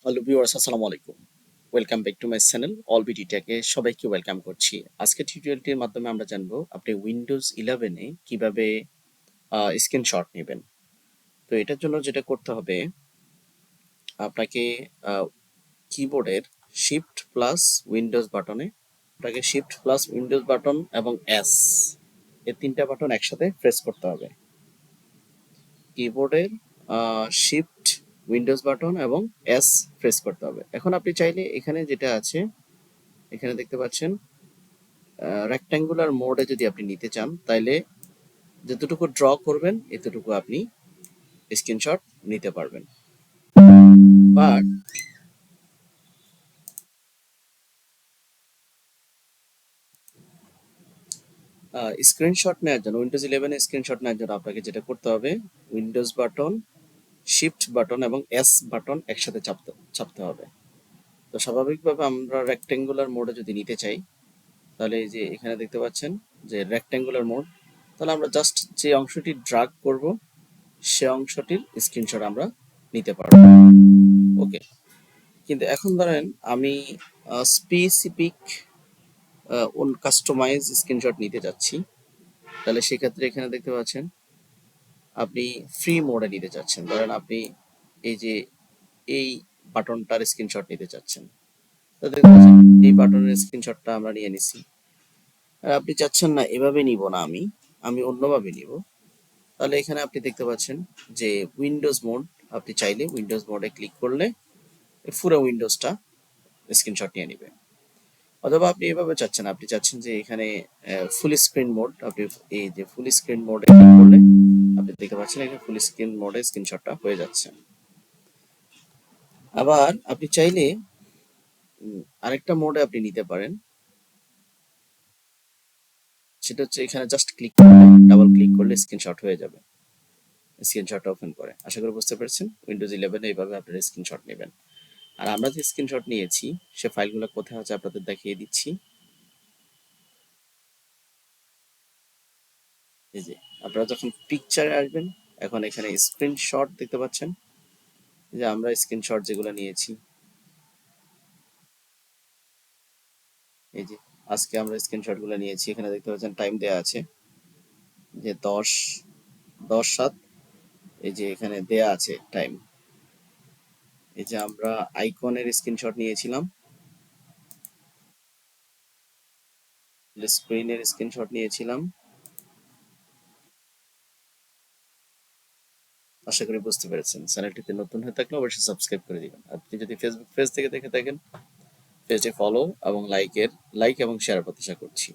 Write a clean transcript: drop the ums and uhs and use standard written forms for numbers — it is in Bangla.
হ্যালো ভিউয়ার্স, আসসালামু আলাইকুম। Welcome back to my channel all BD টেকে সবাইকে ওয়েলকাম করছি। আজকে টিউটোরিয়ালটির মাধ্যমে আমরা জানবো আপনি উইন্ডোজ 11 এ কিভাবে স্ক্রিনশট নেবেন। তো এটার জন্য যেটা করতে হবে, আপনাকে কিবোর্ডের শিফট প্লাস উইন্ডোজ বাটনে আপনাকে শিফট প্লাস উইন্ডোজ বাটন এবং এস এই তিনটা বাটন একসাথে প্রেস করতে হবে। কিবোর্ডের শিফট উইন্ডোজ বাটন এবং এস প্রেস করতে হবে। এখন আপনি চাইলে এখানে যেটা আছে, এখানে দেখতে পাচ্ছেন রেক্ট্যাঙ্গুলার মোডে যদি আপনি নিতে চান, তাইলে যতটুকু ড্র করবেন এতটুকু আপনি স্ক্রিনশট নিতে পারবেন। বাট স্ক্রিনশট নেওয়ার জন্য, উইন্ডোজ 11 স্ক্রিনশট নেওয়ার জন্য আপনাকে যেটা করতে হবে, উইন্ডোজ বাটন, শিফট বাটন এবং এস বাটন একসাথে চাপতে হবে। তো স্বাভাবিকভাবে আমরা রেক্ট্যাঙ্গুলার মোডে যদি নিতে চাই, তাহলে এই যে এখানে দেখতে পাচ্ছেন যে রেক্ট্যাঙ্গুলার মোড, তাহলে আমরা জাস্ট যে অংশটি ড্রাগ করব সে অংশটির স্ক্রিনশট আমরা নিতে পারবো। ওকে, কিন্তু এখন ধরেন আমি স্পেসিফিক কাস্টমাইজ স্ক্রিনশট নিতে যাচ্ছি, তাহলে সেক্ষেত্রে এখানে দেখতে পাচ্ছেন আপনি ফ্রি মোডে নিতে চাচ্ছেন। ধরেন আপনি এই যে এই বাটনটার স্ক্রিনশট নিতে চাচ্ছেন, তো দেখতে পাচ্ছেন এই বাটনের স্ক্রিনশটটা আমরা নিয়ে নিছি। আর আপনি চাচ্ছেন না এভাবে নিব না, আমি অন্যভাবে নিব, তাহলে এখানে আপনি দেখতে পাচ্ছেন যে উইন্ডোজ মোড, আপনি চাইলে উইন্ডোজ মোডে ক্লিক করলে পুরো উইন্ডোজটা স্ক্রিনশট নিয়ে নিবে। অথবা আপনি এভাবে চাচ্ছেন, আপনি চাচ্ছেন যে এখানে ফুল স্ক্রিন মোড, আপনি এই যে ফুল স্ক্রিন মোডে ক্লিক করলে আপনি দেখতে পাচ্ছেন এখানে ফুল স্ক্রিন মোডে স্ক্রিনশটটা হয়ে যাচ্ছে। আবার আপনি চাইলে আরেকটা মোডে আপনি নিতে পারেন, সেটা হচ্ছে এখানে জাস্ট ক্লিক করলে, ডাবল ক্লিক করলে স্ক্রিনশট হয়ে যাবে। স্ক্রিনশটটা ওপেন করে, আশা করি বুঝতে পেরেছেন উইন্ডোজ 11 এইভাবে আপনারা স্ক্রিনশট নেবেন। আর আমরা যে স্ক্রিনশট নিয়েছি সে ফাইলগুলো কোথায় আছে আপনাদের দেখিয়ে দিচ্ছি। এই যে আপনারা যখন পিকচারে আসবেন, এখন এখানে স্ক্রিনশট দেখতে পাচ্ছেন যে আমরা স্ক্রিনশট যেগুলো নিয়েছি, এই যে আজকে আমরা স্ক্রিনশট গুলো নিয়েছি, এখানে দেখতে পাচ্ছেন টাইম দেয়া আছে যে 10:07, এই যে এখানে দেয়া আছে টাইম। এই যে আমরা আইকনের স্ক্রিনশট নিয়েছিলাম, স্ক্রিনের স্ক্রিনশট নিয়েছিলাম। আশা করি বুঝতে পেরেছেন। চ্যানেলটিতে নতুন হয়ে থাকলে অবশ্যই সাবস্ক্রাইব করে দিবেন। আপনি যদি ফেসবুক পেজ থেকে দেখে থাকেন, পেজে ফলো এবং লাইক এবং শেয়ার প্রত্যাশা করছি।